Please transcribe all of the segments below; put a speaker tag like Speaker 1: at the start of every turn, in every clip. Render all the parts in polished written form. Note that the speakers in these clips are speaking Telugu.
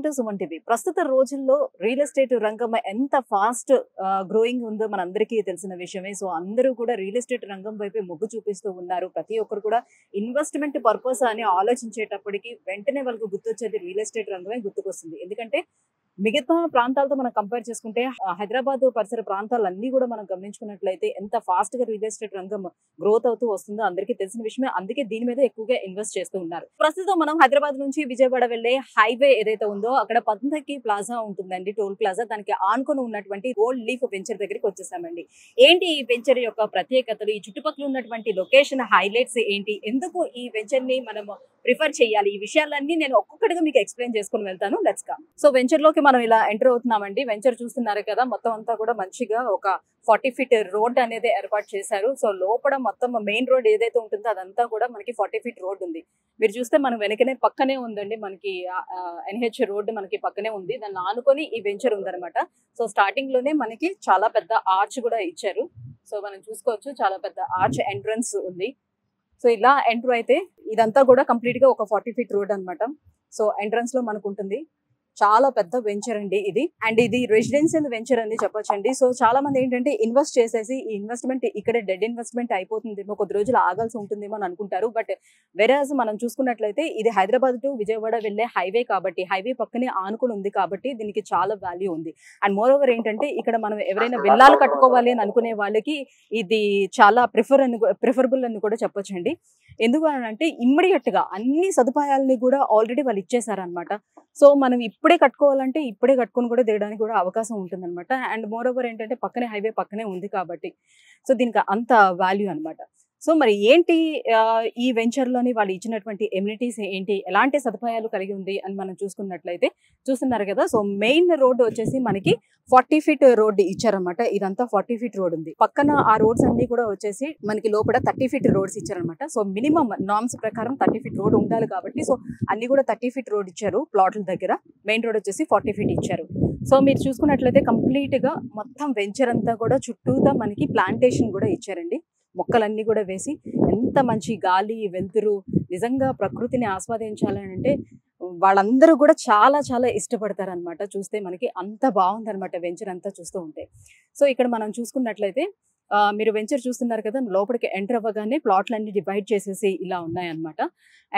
Speaker 1: To Suman TV. ప్రస్తుత రోజుల్లో రియల్ ఎస్టేట్ రంగం ఎంత ఫాస్ట్ గ్రోయింగ్ ఉందో మనందరికీ తెలిసిన విషయమే. సో అందరూ కూడా రియల్ ఎస్టేట్ రంగం వైపే మొగ్గు చూపిస్తూ ఉన్నారు. ప్రతి ఒక్కరు కూడా ఇన్వెస్ట్మెంట్ పర్పస్ అని ఆలోచించేటప్పటికి వెంటనే వాళ్ళకు గుర్తొచ్చేది రియల్ ఎస్టేట్ రంగమే గుర్తుకొస్తుంది. ఎందుకంటే మిగతా ప్రాంతాలతో మనం కంపేర్ చేసుకుంటే హైదరాబాద్ పరిసర ప్రాంతాలన్నీ కూడా మనం గమనించుకున్నట్లయితే ఎంత ఫాస్ట్ గా రియల్ ఎస్టేట్ రంగం గ్రోత్ అవుతూ వస్తుందో అందరికీ తెలిసిన విషయమే. అందుకే దీని మీద ఎక్కువగా ఇన్వెస్ట్ చేస్తూ ఉన్నారు. ప్రస్తుతం మనం హైదరాబాద్ నుంచి విజయవాడ వెళ్లే హైవే ఏదైతే ఉందో అక్కడ పంతకి ప్లాజా ఉంటుందండి, టోల్ ప్లాజా. దానికి ఆనుకొని ఉన్నటువంటి గోల్డ్ లీఫ్ వెంచర్ దగ్గరికి వచ్చేసామండి. ఏంటి ఈ వెంచర్ యొక్క ప్రత్యేకతలు, ఈ చుట్టుపక్కల ఉన్నటువంటి లొకేషన్ హైలైట్స్ ఏంటి, ఎందుకు ఈ వెంచర్ ని మనం ప్రిఫర్ చేయాలి, ఈ విషయాలన్నీ నేను ఒక్కొక్కటిగా మీకు ఎక్స్ప్లెయిన్ చేసుకుని వెళ్తాను. Let's come. సో వెంచర్ లోకి మనం ఇలా ఎంటర్ అవుతున్నామండి. వెంచర్ చూస్తున్నారు కదా, మొత్తం అంతా కూడా మంచిగా ఒక 40 feet రోడ్ అనేది ఏర్పాటు చేశారు. సో లోపల మొత్తం మెయిన్ రోడ్ ఏదైతే ఉంటుందో అదంతా కూడా మనకి 40 feet రోడ్ ఉంది. మీరు చూస్తే మనం వెనకనే పక్కనే ఉందండి, మనకి NH రోడ్ మనకి పక్కనే ఉంది. దాన్ని ఆనుకొని ఈ వెంచర్ ఉందన్నమాట. సో స్టార్టింగ్ లోనే మనకి చాలా పెద్ద ఆర్చ్ కూడా ఇచ్చారు. సో మనం చూసుకోవచ్చు, చాలా పెద్ద ఆర్చ్ ఎంట్రన్స్ ఉంది. సో ఇలా ఎంటర్ అయితే ఇదంతా కూడా కంప్లీట్ గా ఒక 40 feet రోడ్ అన్నమాట. సో ఎంట్రన్స్ లో మనకు ఉంటుంది. చాలా పెద్ద వెంచర్ అండి ఇది. అండ్ ఇది రెసిడెన్షియల్ వెంచర్ అని చెప్పొచ్చండి. సో చాలా మంది ఏంటంటే ఇన్వెస్ట్ చేసేసి ఈ ఇన్వెస్ట్మెంట్ ఇక్కడే డెడ్ ఇన్వెస్ట్మెంట్ అయిపోతుందేమో, కొద్ది రోజులు ఆగాల్సి ఉంటుందేమో అని అనుకుంటారు. బట్ వెరాజ్ మనం చూసుకున్నట్లయితే ఇది హైదరాబాద్ టు విజయవాడ వెళ్లే హైవే కాబట్టి, హైవే పక్కనే ఆనుకుని ఉంది కాబట్టి దీనికి చాలా వాల్యూ ఉంది. అండ్ మోర్ ఓవర్ ఏంటంటే ఇక్కడ మనం ఎవరైనా విల్లాలు కట్టుకోవాలి అని అనుకునే వాళ్ళకి ఇది చాలా ప్రిఫరబుల్ అని కూడా చెప్పొచ్చండి. ఎందుకు అంటే ఇమ్మీడియట్ గా అన్ని సదుపాయాలని కూడా ఆల్రెడీ వాళ్ళు ఇచ్చేసారనమాట. సో మనం ఇప్పుడే కట్టుకోవాలంటే ఇప్పుడే కట్టుకొని కూడా దిగడానికి కూడా అవకాశం ఉంటుంది అనమాట. అండ్ మోర్ ఓవర్ ఏంటంటే పక్కనే హైవే పక్కనే ఉంది కాబట్టి సో దీనికి అంత వాల్యూ అనమాట. సో మరి ఏంటి ఈ వెంచర్ లోని వాళ్ళు ఇచ్చినటువంటి ఎమ్యూనిటీస్ ఏంటి, ఎలాంటి సదుపాయాలు కలిగి ఉంది అని మనం చూసుకున్నట్లయితే చూస్తున్నారు కదా. సో మెయిన్ రోడ్ వచ్చేసి మనకి 40 feet రోడ్ ఇచ్చారనమాట. ఇదంతా 40 feet రోడ్ ఉంది. పక్కన ఆ రోడ్స్ అన్ని కూడా వచ్చేసి మనకి లోపల 30 feet రోడ్స్ ఇచ్చారనమాట. సో మినిమం నార్మ్స్ ప్రకారం 30 feet రోడ్ ఉండాలి కాబట్టి సో అన్ని కూడా 30 feet రోడ్ ఇచ్చారు. ప్లాట్ల దగ్గర మెయిన్ రోడ్ వచ్చేసి 40 feet ఇచ్చారు. సో మీరు చూసుకున్నట్లయితే కంప్లీట్ గా మొత్తం వెంచర్ అంతా కూడా చుట్టూతా మనకి ప్లాంటేషన్ కూడా ఇచ్చారండి. మొక్కలన్నీ కూడా వేసి ఎంత మంచి గాలి వెలుతురు, నిజంగా ప్రకృతిని ఆస్వాదించాలని అంటే వాళ్ళందరూ కూడా చాలా చాలా ఇష్టపడతారు అనమాట. చూస్తే మనకి అంత బాగుంది అనమాట వెంచర్ అంతా చూస్తూ ఉంటే. సో ఇక్కడ మనం చూసుకున్నట్లయితే మీరు వెంచర్ చూస్తున్నారు కదా, లోపలికి ఎంటర్ అవ్వగానే ప్లాట్లన్నీ డివైడ్ చేసేసి ఇలా ఉన్నాయన్నమాట.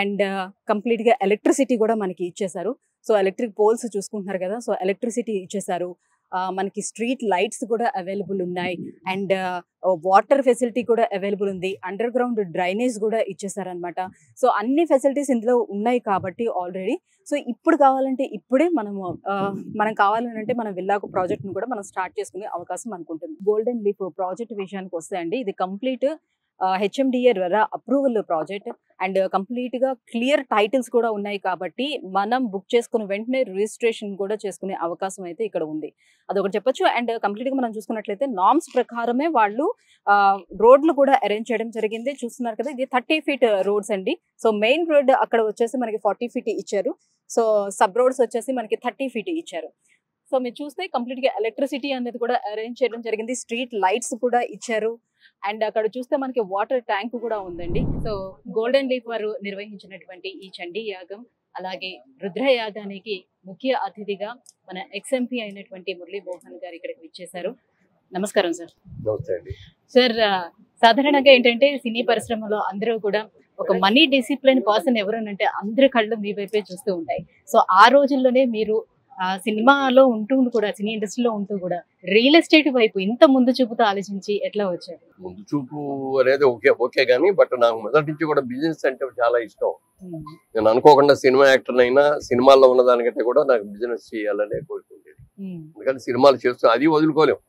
Speaker 1: అండ్ కంప్లీట్ గా ఎలక్ట్రిసిటీ కూడా మనకి ఇచ్చేసారు. సో ఎలక్ట్రిక్ పోల్స్ చూసుకుంటున్నారు కదా, సో ఎలక్ట్రిసిటీ ఇచ్చేసారు. మనకి స్ట్రీట్ లైట్స్ కూడా అవైలబుల్ ఉన్నాయి. అండ్ వాటర్ ఫెసిలిటీ కూడా అవైలబుల్ ఉంది. అండర్ గ్రౌండ్ డ్రైనేజ్ కూడా ఇచ్చేసారనమాట. సో అన్ని ఫెసిలిటీస్ ఇందులో ఉన్నాయి కాబట్టి ఆల్రెడీ సో ఇప్పుడు కావాలంటే ఇప్పుడే మనం కావాలంటే మన విల్లాకు ప్రాజెక్ట్ ను కూడా మనం స్టార్ట్ చేసుకునే అవకాశం అనుకుంటుంది. గోల్డెన్ లీఫ్ ప్రాజెక్ట్ విషయానికి వస్తే అండి, ఇది కంప్లీట్ HMDA ద్వారా అప్రూవల్ ప్రాజెక్ట్ అండ్ కంప్లీట్ గా క్లియర్ టైటిల్స్ కూడా ఉన్నాయి కాబట్టి మనం బుక్ చేసుకుని వెంటనే రిజిస్ట్రేషన్ కూడా చేసుకునే అవకాశం అయితే ఇక్కడ ఉంది, అదొకటి చెప్పొచ్చు. అండ్ కంప్లీట్ గా మనం చూసుకున్నట్లయితే నార్మ్స్ ప్రకారమే వాళ్ళు రోడ్లు కూడా అరేంజ్ చేయడం జరిగింది. చూస్తున్నారు కదా, ఇది 30 feet రోడ్స్ అండి. సో మెయిన్ రోడ్ అక్కడ వచ్చేసి మనకి 40 feet ఇచ్చారు. సో సబ్ రోడ్స్ వచ్చేసి మనకి 30 feet ఇచ్చారు. సో మీరు చూస్తే కంప్లీట్ గా ఎలక్ట్రిసిటీ అనేది కూడా అరేంజ్ చేయడం జరిగింది. స్ట్రీట్ లైట్స్ కూడా ఇచ్చారు. అండ్ అక్కడ చూస్తే మనకి వాటర్ ట్యాంక్ కూడా ఉందండి. సో గోల్డెన్ లీఫ్ వారు నిర్వహించినటువంటి ఈ చండీ యాగం అలాగే రుద్ర యాగానికి ముఖ్య అతిథిగా మన XMP అయినటువంటి మురళీ మోహన్ గారు ఇక్కడికి విచ్చేశారు. నమస్కారం సార్. సార్ సాధారణంగా ఏంటంటే సినీ పరిశ్రమలో అందరూ కూడా ఒక మనీ డిసిప్లిన్ పర్సన్ ఎవరనంటే అందరి కళ్ళు మీ వైపే చూస్తూ ఉంటాయి. సో ఆ రోజుల్లోనే మీరు సినిమాలో ఉంటూ కూడా, సినీ ఇండస్ట్రీలో ఉంటూ కూడా రియల్ ఎస్టేట్ వైపు ఇంత ముందు చూపుతో ఆలోచించి ఎట్లా వచ్చారు?
Speaker 2: ముందు చూపు అనేది ఓకే కానీ బట్ నాకు మొదటి నుంచి కూడా బిజినెస్ అంటే చాలా ఇష్టం. నేను అనుకోకుండా సినిమా యాక్టర్ అయినా సినిమాల్లో ఉన్న దానికంటే కూడా నాకు బిజినెస్ చేయాలనే కోరుకుంటుంది. ఎందుకంటే సినిమాలు చేస్తూ అది వదులుకోలేము.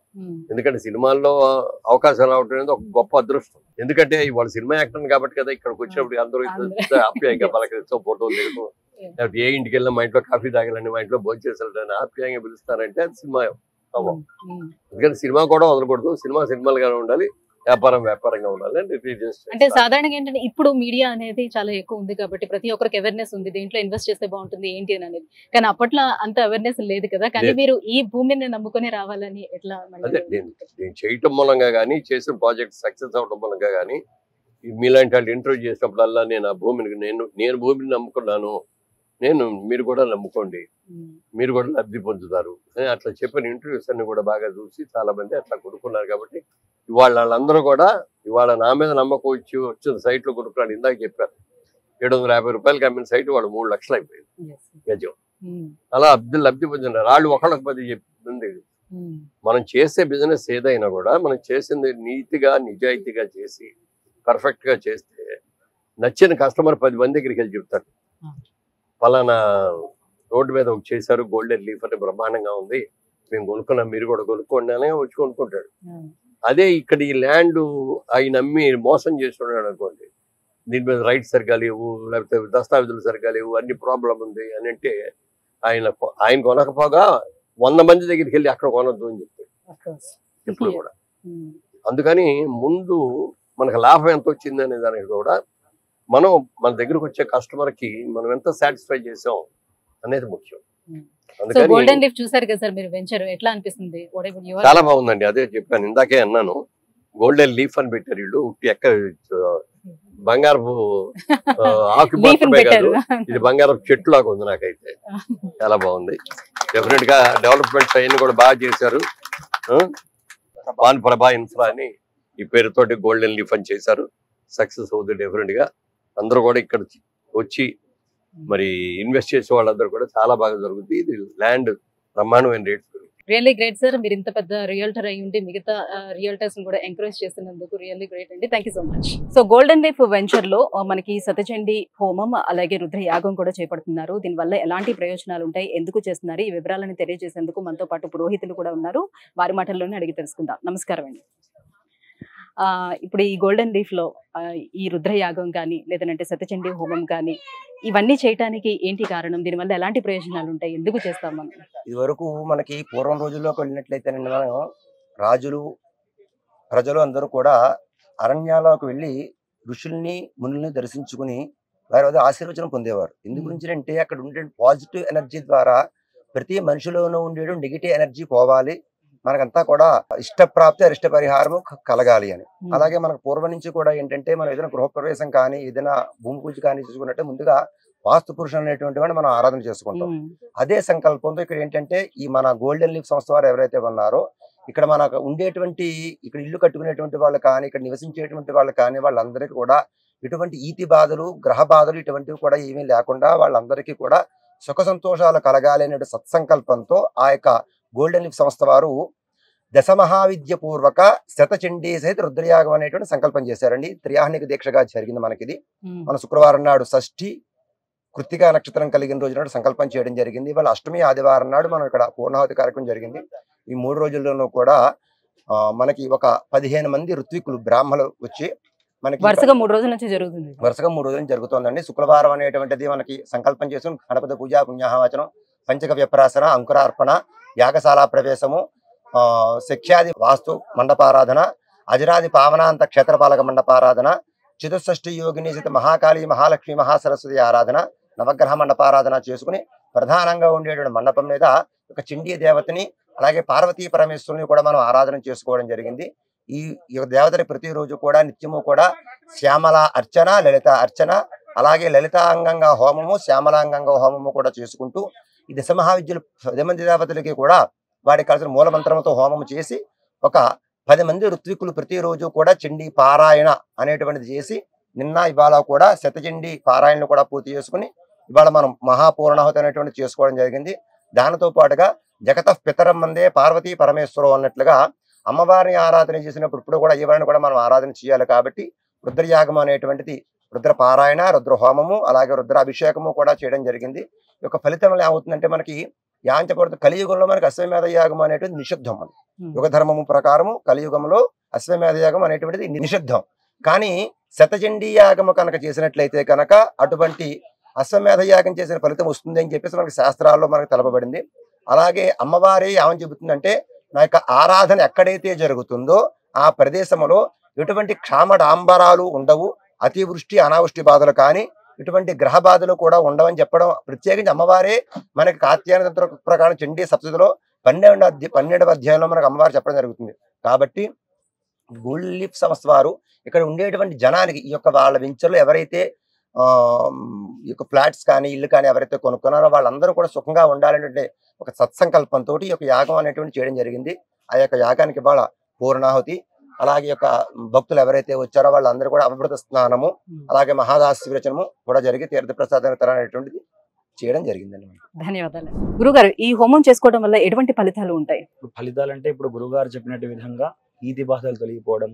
Speaker 2: ఎందుకంటే సినిమాల్లో అవకాశాలు రావడం అనేది ఒక గొప్ప అదృష్టం. ఎందుకంటే వాళ్ళు సినిమా యాక్టర్ కాబట్టి కదా ఇక్కడికి వచ్చినప్పుడు అందరూ ఆప్యాయంగా పలకరిస్తూ ఫోటోలు దిగడం, లేకపోతే ఏ ఇంటికి వెళ్ళినా మా ఇంట్లో కాఫీ తాగాలని, మా ఇంట్లో భోజనం చేసాలని ఆప్యాయంగా పిలుస్తారంటే అది సినిమా. ఎందుకంటే సినిమా కూడా వదలకూడదు, సినిమాలుగానే ఉండాలి, వ్యాపారంగా ఉండాలి.
Speaker 1: అంటే సాధారణంగా ఏంటంటే ఇప్పుడు మీడియా అనేది చాలా ఎక్కువ ఉంది కాబట్టి ప్రతి ఒక్కరికి అవేర్నెస్ ఉంది, దీంట్లో ఇన్వెస్ట్ చేస్తే బాగుంటుంది ఏంటి అని అనేది. కానీ అప్పట్లో అంత అవేర్నెస్ లేదు కదా. కానీ మీరు ఈ భూమిని నమ్ముకొని రావాలని ఎట్లా?
Speaker 2: నేను చేయటం మూలంగా కానీ, చేసిన ప్రాజెక్ట్ సక్సెస్ అవడం మూలంగా కానీ, మీలాంటి వాళ్ళు ఇంటర్వ్యూ చేసినప్పుడల్లా నేను ఆ భూమిని నేను భూమిని నమ్ముకున్నాను, మీరు కూడా నమ్ముకోండి, మీరు కూడా లబ్ధి పొందుతారు అని అట్లా చెప్పిన ఇంటర్వ్యూస్ అన్ని కూడా బాగా చూసి చాలా మంది అట్లా కొనుక్కున్నారు. కాబట్టి ఇవాళ వాళ్ళందరూ కూడా ఇవాళ నా మీద నమ్మకం వచ్చిన సైట్లు కొనుక్కున్నాడు. ఇందాక చెప్పారు 750 రూపాయలకి అమ్మిన సైట్ వాడు 3 లక్షలు అయిపోయింది గజం. అలా లబ్ధి పొందినారు. వాళ్ళు ఒకళ్ళకి 10 చెప్తుంది. మనం చేసే బిజినెస్ ఏదైనా కూడా మనం చేసింది నీతిగా నిజాయితీగా చేసి పర్ఫెక్ట్ గా చేస్తే నచ్చిన కస్టమర్ 10 మంది దగ్గరికి వెళ్ళి చెప్తాడు, ఫలానా రోడ్డు మీద ఒక చేశారు గోల్డెన్ లీఫ్ అని బ్రహ్మాండంగా ఉంది, మేము కొనుక్కున్నాం, మీరు కూడా కొనుక్కోండి అని వచ్చి కొనుక్కుంటాడు. అదే ఇక్కడ ఈ ల్యాండ్ ఆయన నమ్మి మోసం చేస్తున్నాడు అనుకోండి, దీని మీద రైట్ సరిగా లేవు, లేకపోతే దస్తావేజులు సరిగా లేవు, అన్ని ప్రాబ్లం ఉంది అని అంటే ఆయన కొనకపోగా 100 మంది దగ్గరికి వెళ్ళి అక్కడ కొనొద్దు అని చెప్తాడు ఎప్పుడు కూడా. అందుకని ముందు మనకు లాభం ఎంత వచ్చింది అనే దానికి కూడా మనం మన దగ్గరకు వచ్చే కస్టమర్ కి మనం ఎంత సాటిస్ఫై చేసాం అనేది ముఖ్యం.
Speaker 1: గోల్డెన్ లీఫ్ చూసారు కదా సార్ మీరు వెంచర్, ఎట్లా అనిపిస్తుంది?
Speaker 2: చాలా బాగుందండి. అదే చెప్పాను, ఇందాకే అన్నాను, గోల్డెన్ లీఫ్ అని పెట్టారు వీళ్ళు. బంగారపు ఆకు మాత్రమే కాదు, ఇది బంగారపు చెట్టు లాగా ఉంది. నాకైతే చాలా బాగుంది. డెఫినెట్ గా డెవలప్మెంట్స్ అవన్నీ కూడా బాగా చేశారు. ప్రభా ఇన్ఫ్రా అని ఈ పేరుతోటి గోల్డెన్ లీఫ్ అని చేశారు. సక్సెస్ అవుతుంది డెఫినెట్ గా. అందరూ కూడా ఇక్కడ వచ్చి మరి ఇన్వెస్ట్ చేసే వాళ్ళందరూ కూడా చాలా బాగా జరుగుతుంది. ఇది ల్యాండ్ బ్రహ్మాండమైన రేట్స్.
Speaker 1: రియల్లీ గ్రేట్ సార్, మీరు ఇంత పెద్ద రియల్టర్ అయి ఉండి మిగతా రియల్టర్స్ కూడా ఎంకరేజ్ చేస్తున్నందుకు రియల్లీ గ్రేట్ అండి. Thank you so much. So golden leaf venture లో మనకి సతచండి హోమం అలాగే రుద్ర యాగం కూడా చేపడుతున్నారు. దీనివల్ల ఎలాంటి ప్రయోజనాలు ఉంటాయి, ఎందుకు చేస్తున్నారు, ఈ వివరాలను తెలియజేసేందుకు మనతో పాటు పురోహితులు కూడా ఉన్నారు. వారి మాటల్లోనే అడిగి తెలుసుకుందాం. నమస్కారం అండి. ఇప్పుడు ఈ గోల్డెన్ లీఫ్ లో ఈ రుద్రయాగం కానీ లేదంటే సతచండి హోమం కానీ ఇవన్నీ చేయడానికి ఏంటి కారణం? దీనివల్ల ఎలాంటి ప్రయోజనాలు ఉంటాయి, ఎందుకు చేస్తాం మనం?
Speaker 3: ఇది వరకు మనకి పూర్వం రోజుల్లోకి వెళ్ళినట్లయితే మనం రాజులు ప్రజలు అందరూ కూడా అరణ్యాలకు వెళ్ళి ఋషుల్ని మునుల్ని దర్శించుకుని వారి వద్ద ఆశీర్వచనం పొందేవారు. ఎందు గురించి అంటే అక్కడ ఉండే పాజిటివ్ ఎనర్జీ ద్వారా ప్రతి మనిషిలోనూ ఉండే నెగిటివ్ ఎనర్జీ పోవాలి, మనకంతా కూడా ఇష్టప్రాప్తి అరిష్ట పరిహారము కలగాలి అని. అలాగే మనకు పూర్వం నుంచి కూడా ఏంటంటే మనం ఏదైనా గృహప్రవేశం కానీ ఏదైనా భూమి పూజ కానీ చేసుకున్నట్టే ముందుగా వాస్తు పురుషులు అనేటువంటి వాడిని మనం ఆరాధన చేసుకుంటాం. అదే సంకల్పంతో ఇక్కడ ఏంటంటే ఈ మన గోల్డెన్ లీఫ్ సంస్థ వారు ఎవరైతే ఉన్నారో ఇక్కడ మనకు ఉండేటువంటి ఇక్కడ ఇల్లు కట్టుకునేటువంటి వాళ్ళు కానీ ఇక్కడ నివసించేటువంటి వాళ్ళు కానీ వాళ్ళందరికీ కూడా ఇటువంటి ఈతి బాధలు గ్రహ బాధలు ఇటువంటివి కూడా ఏమీ లేకుండా వాళ్ళందరికీ కూడా సుఖ సంతోషాలు కలగాలి అనే సత్సంకల్పంతో ఆ యొక్క గోల్డెన్ లీఫ్ సంస్థ వారు దశమహావిద్య పూర్వక శతచండీ సహిత రుద్రయాగం అనేటువంటి సంకల్పం చేశారండి. త్రియాహ్నిక దీక్షగా జరిగింది మనకిది. మన శుక్రవారం నాడు షష్ఠి కృత్తికా నక్షత్రం కలిగిన రోజు నాడు సంకల్పం చేయడం జరిగింది. వాళ్ళ అష్టమి ఆదివారం నాడు మనం ఇక్కడ పూర్ణాహుతి కార్యక్రమం జరిగింది. ఈ 3 రోజుల్లోనూ కూడా మనకి ఒక 15 మంది ఋత్వికులు బ్రాహ్మణులు వచ్చి మనకి
Speaker 1: వరుసగా 3 రోజుల నుంచి జరుగుతుంది.
Speaker 3: వరుసగా 3 రోజుల నుంచి జరుగుతుందండి. శుక్రవారం అనేటువంటిది మనకి సంకల్పం చేసి గణపతి పూజ పుణ్యాహవచనం పంచక వ్యప్రాసన అంకురార్పణ యాగశాల ప్రవేశము శక్ష్యాది వాస్తు మండపారాధన అజరాది పావనాంత క్షేత్రపాలక మండపారాధన చతుషష్ఠి యోగిని సహిత మహాకాళి మహాలక్ష్మి మహాసరస్వతి ఆరాధన నవగ్రహ మండపారాధన చేసుకుని ప్రధానంగా ఉండేటువంటి మండపం మీద ఒక చండీ దేవతని అలాగే పార్వతీ పరమేశ్వరుని కూడా మనం ఆరాధన చేసుకోవడం జరిగింది. ఈ దేవతని ప్రతిరోజు కూడా నిత్యము కూడా శ్యామల అర్చన లలిత అర్చన అలాగే లలితాంగంగా హోమము శ్యామలాంగంగా హోమము కూడా చేసుకుంటూ ఈ దశమహావిద్యులు 10 మంది దేవతలకి కూడా వాడికి కలిసిన మూలమంత్రంతో హోమము చేసి ఒక 10 మంది ఋత్వికులు ప్రతిరోజు కూడా చండీ పారాయణ అనేటువంటిది చేసి నిన్న ఇవాళ కూడా శతచండీ పారాయణలు కూడా పూర్తి చేసుకుని ఇవాళ మనం మహాపూర్ణాహుతి అనేటువంటి చేసుకోవడం జరిగింది. దానితో పాటుగా జగత పితరం మందే పార్వతీ పరమేశ్వరం అన్నట్లుగా అమ్మవారిని ఆరాధన చేసినప్పుడు ఇప్పుడు కూడా ఎవరిని కూడా మనం ఆరాధన చేయాలి. కాబట్టి రుద్రయాగం అనేటువంటిది రుద్ర పారాయణ రుద్ర హోమము అలాగే రుద్ర అభిషేకము కూడా చేయడం జరిగింది. ఈ యొక్క ఫలితం ఏమవుతుందంటే మనకి యాంచపడుతు కలియుగంలో మనకి అశ్వమేధ యాగం అనేటువంటి నిషిద్ధం. అని యుగ ధర్మము ప్రకారము కలియుగంలో అశ్వమేధ యాగం అనేటువంటిది నిషిద్ధం. కానీ శతచండీ యాగము కనుక చేసినట్లయితే కనుక అటువంటి అశ్వమేధ యాగం చేసిన ఫలితం వస్తుంది అని చెప్పేసి మనకి శాస్త్రాల్లో మనకు తెలపబడింది. అలాగే అమ్మవారి ఏమని చెబుతుందంటే నా యొక్క ఆరాధన ఎక్కడైతే జరుగుతుందో ఆ ప్రదేశంలో ఎటువంటి క్షామడాంబరాలు ఉండవు, అతివృష్టి అనావృష్టి బాధలు కానీ ఇటువంటి గ్రహ బాధలు కూడా ఉండవని చెప్పడం ప్రత్యేకించి అమ్మవారే మనకి కాత్యాయన తంత్ర ప్రకారం చండీ సప్తతిలో 12వ అధ్యాయంలో మనకు అమ్మవారు చెప్పడం జరుగుతుంది. కాబట్టి గోల్డెన్ లీఫ్ సంస్థ వారు ఇక్కడ ఉండేటువంటి జనానికి ఈ యొక్క వాళ్ళ వెంచర్లో ఎవరైతే ఈ యొక్క ఫ్లాట్స్ కానీ ఇల్లు కానీ ఎవరైతే కొనుక్కున్నారో వాళ్ళందరూ కూడా సుఖంగా ఉండాలనే ఒక సత్సంకల్పంతో ఈ యొక్క యాగం అనేటువంటి చేయడం జరిగింది. ఆ యొక్క యాగానికి ఇవాళ పూర్ణాహుతి, అలాగే యొక్క భక్తులు ఎవరైతే వచ్చారో వాళ్ళందరూ కూడా అమృత స్నానము, అలాగే మహాదాసి విరచనము కూడా జరిగి తీర్థప్రసాదం అనేటువంటిది చేయడం జరిగిందండి.
Speaker 1: ధన్యవాదాలు గురుగారు. ఈ హోమం చేసుకోవడం వల్ల ఎటువంటి ఫలితాలు ఉంటాయి?
Speaker 4: ఫలితాలు అంటే ఇప్పుడు గురుగారు చెప్పినట్టు విధంగా ఈతి బాధలు తొలగిపోవడం,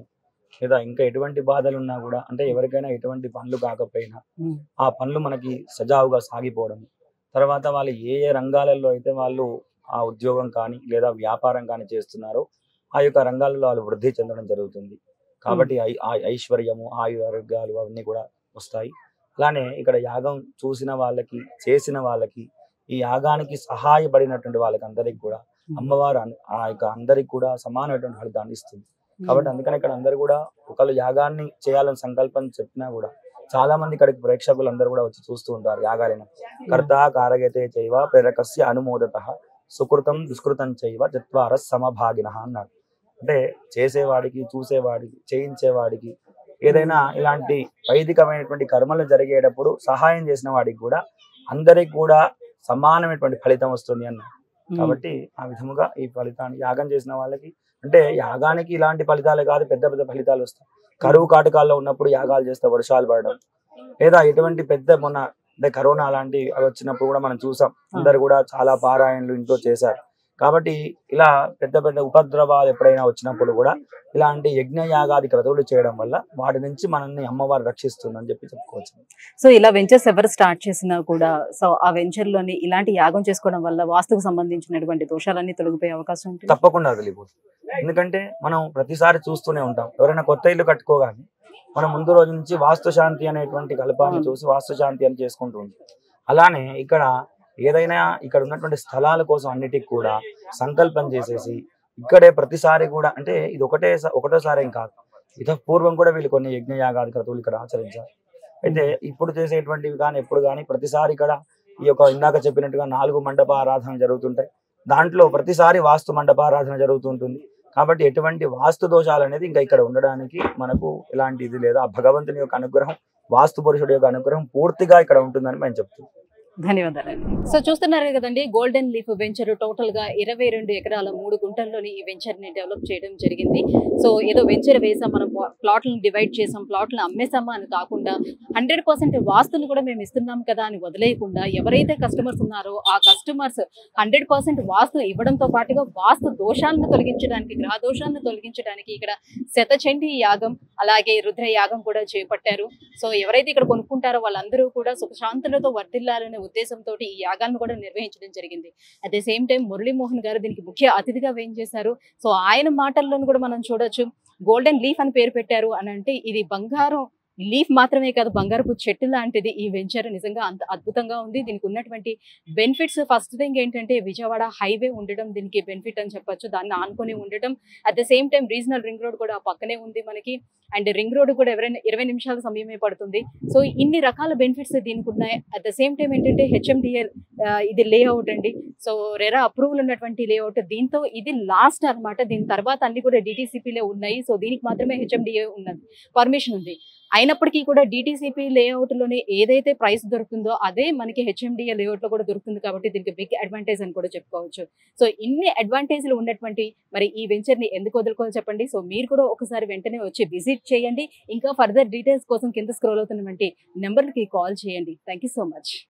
Speaker 4: లేదా ఇంకా ఎటువంటి బాధలు ఉన్నా కూడా, అంటే ఎవరికైనా ఎటువంటి పనులు కాకపోయినా ఆ పనులు మనకి సజావుగా సాగిపోవడం, తర్వాత వాళ్ళు ఏ ఏ రంగాలలో అయితే వాళ్ళు ఆ ఉద్యోగం కానీ లేదా వ్యాపారం కానీ చేస్తున్నారో ఆ యొక్క రంగాలలో వాళ్ళు వృద్ధి చెందడం జరుగుతుంది. కాబట్టి ఐశ్వర్యము, ఆరోగ్యాలు అవన్నీ కూడా వస్తాయి. అలానే ఇక్కడ యాగం చూసిన వాళ్ళకి, చేసిన వాళ్ళకి, ఈ యాగానికి సహాయపడినటువంటి వాళ్ళకి అందరికి కూడా అమ్మవారు ఆ యొక్క అందరికి కూడా సమానమైనటువంటి ఫలితాన్ని ఇస్తుంది. కాబట్టి అందుకని ఇక్కడ అందరూ కూడా ఒకళ్ళు యాగాన్ని చేయాలని సంకల్పం చెప్పినా కూడా చాలా మంది ఇక్కడికి ప్రేక్షకులు అందరూ కూడా వచ్చి చూస్తూ ఉంటారు యాగాలను. కర్త కారగతే చైవ ప్రేరకస్య అనుమోదత సుకృతం దుష్కృతం చైవ చత్వార సమభాగిన అన్నాడు. అంటే చేసేవాడికి, చూసేవాడికి, చేయించేవాడికి ఏదైనా ఇలాంటి వైదికమైనటువంటి కర్మలు జరిగేటప్పుడు సహాయం చేసిన వాడికి కూడా అందరికి కూడా సమానమైనటువంటి ఫలితం వస్తుంది అన్నాడు. కాబట్టి ఆ విధముగా ఈ ఫలితాన్ని యాగం చేసిన వాళ్ళకి, అంటే యాగానికి ఇలాంటి ఫలితాలే కాదు, పెద్ద పెద్ద ఫలితాలు వస్తాయి. కరువు కాటకాల్లో ఉన్నప్పుడు యాగాలు చేస్తే వర్షాలు పడడం, లేదా ఎటువంటి పెద్ద మొన్న అంటే కరోనా అలాంటి వచ్చినప్పుడు కూడా మనం చూసాం, అందరు కూడా చాలా పారాయణలు ఇంట్లో చేశారు. కాబట్టి ఇలా పెద్ద పెద్ద ఉపద్రవాలు ఎప్పుడైనా వచ్చినప్పుడు కూడా ఇలాంటి యజ్ఞ యాగాది క్రతువులు చేయడం వల్ల వాటి నుంచి మనల్ని అమ్మవారు రక్షిస్తుందని చెప్పుకోవచ్చు.
Speaker 1: సో ఇలా వెంచర్స్ ఎవరు స్టార్ట్ చేసినా కూడా సో ఆ వెంచర్ లోని ఇలాంటి యాగం చేసుకోవడం వల్ల వాస్తుకు సంబంధించినటువంటి దోషాలన్నీ తొలగిపోయే అవకాశం ఉంటుంది.
Speaker 4: తప్పకుండా తెలియపోతుంది. ఎందుకంటే మనం ప్రతిసారి చూస్తూనే ఉంటాం, ఎవరైనా కొత్త ఇల్లు కట్టుకోగానే మనం ముందు రోజు నుంచి వాస్తు శాంతి అనేటువంటి కల్పాన్ని చూసి వాస్తు శాంతి అని చేసుకుంటూ ఉంటాం. అలానే ఇక్కడ ఏదైనా ఇక్కడ ఉన్నటువంటి స్థలాల కోసం అన్నిటికి కూడా సంకల్పం చేసేసి ఇక్కడే ప్రతిసారి కూడా, అంటే ఇది ఒకటోసారి ఏం కాదు, ఇత పూర్వం కూడా వీళ్ళు కొన్ని యజ్ఞ యాగాది క్రతువులు ఇక్కడ ఆచరించారు. అయితే ఇప్పుడు చేసేటువంటివి కానీ ఎప్పుడు కానీ ప్రతిసారి ఇక్కడ ఈ యొక్క ఇందాక చెప్పినట్టుగా 4 మండప ఆరాధన జరుగుతుంటాయి. దాంట్లో ప్రతిసారి వాస్తు మండపారాధన జరుగుతుంటుంది. కాబట్టి ఎటువంటి వాస్తు దోషాలు అనేది ఇంకా ఇక్కడ ఉండడానికి మనకు ఎలాంటి ఇది లేదు. ఆ భగవంతుని యొక్క అనుగ్రహం, వాస్తు పురుషుడి యొక్క అనుగ్రహం పూర్తిగా ఇక్కడ ఉంటుందని మేము చెప్తున్నాం.
Speaker 1: ధన్యవాదాలు. సో చూస్తున్నారు కదండి, గోల్డెన్ లీఫ్ వెంచర్ టోటల్ గా 22 ఎకరాల 3 గుంటల్లోని ఈ వెంచర్ ని డెవలప్ చేయడం జరిగింది. సో ఏదో వెంచర్ వేసాం, మనం ప్లాట్లను డివైడ్ చేసాం, ప్లాట్లను అమ్మేసామా అని కాకుండా 100% వాస్తుని కూడా మేము ఇస్తున్నాం కదా అని వదిలేయకుండా ఎవరైతే కస్టమర్స్ ఉన్నారో ఆ కస్టమర్స్ 100% వాస్తు ఇవ్వడంతో పాటుగా వాస్తు దోషాలను తొలగించడానికి, గ్రహ దోషాలను తొలగించడానికి ఇక్కడ శతచండీ యాగం అలాగే రుద్ర యాగం కూడా చేపట్టారు. సో ఎవరైతే ఇక్కడ కొనుక్కుంటారో వాళ్ళందరూ కూడా సుఖశాంతులతో వర్ధిల్లాలనే ఉద్దేశంతో ఈ యాగాలను కూడా నిర్వహించడం జరిగింది. At the same time Muralimohan గారు దీనికి ముఖ్య అతిథిగా వేయించేశారు. సో ఆయన మాటల్లోనూ కూడా మనం చూడొచ్చు, గోల్డెన్ లీఫ్ అని పేరు పెట్టారు అని అంటే ఇది బంగారం లీఫ్ మాత్రమే కాదు, బంగారపు చెట్టు లాంటిది ఈ వెంచర్. నిజంగా అంత అద్భుతంగా ఉంది. దీనికి ఉన్నటువంటి బెనిఫిట్స్ ఫస్ట్ థింగ్ ఏంటంటే విజయవాడ హైవే ఉండడం దీనికి బెనిఫిట్ అని చెప్పొచ్చు. దాన్ని ఆనుకొని ఉండటం, at the same time regional ring road కూడా పక్కనే ఉంది మనకి. అండ్ రింగ్ రోడ్ కూడా 20 నిమిషాల సమయమే పడుతుంది. సో ఇన్ని రకాల బెనిఫిట్స్ దీనికి ఉన్నాయి. అట్ ద సేమ్ టైం ఏంటంటే హెచ్ఎండిఎల్ ఇది లేఅవుట్ అండి. సో రెరా అప్రూవల్ ఉన్నటువంటి లేఅవుట్. దీంతో ఇది లాస్ట్ అనమాట. దీని తర్వాత అన్ని కూడా డిటిసిపిలే ఉన్నాయి. సో దీనికి మాత్రమే హెచ్ఎండిఏ ఉన్నది, పర్మిషన్ ఉంది. అయినప్పటికీ కూడా డిటిసిపి లేఅవుట్ లోనే ఏదైతే ప్రైస్ దొరుకుతుందో అదే మనకి హెచ్ఎండిఏ లేఅవుట్ లో కూడా దొరుకుతుంది. కాబట్టి దీనికి బిగ్ అడ్వాంటేజ్ అని కూడా చెప్పుకోవచ్చు. సో ఇన్ని అడ్వాంటేజ్లు ఉన్నటువంటి మరి ఈ వెంచర్ ని ఎందుకు వదులుకోవాలి చెప్పండి. సో మీరు కూడా ఒకసారి వెంటనే వచ్చి విజిట్ చేయండి. ఇంకా ఫర్దర్ డీటెయిల్స్ కోసం కింద స్క్రోల్ అవుతున్నటువంటి నెంబర్కి కాల్ చేయండి. Thank you so much.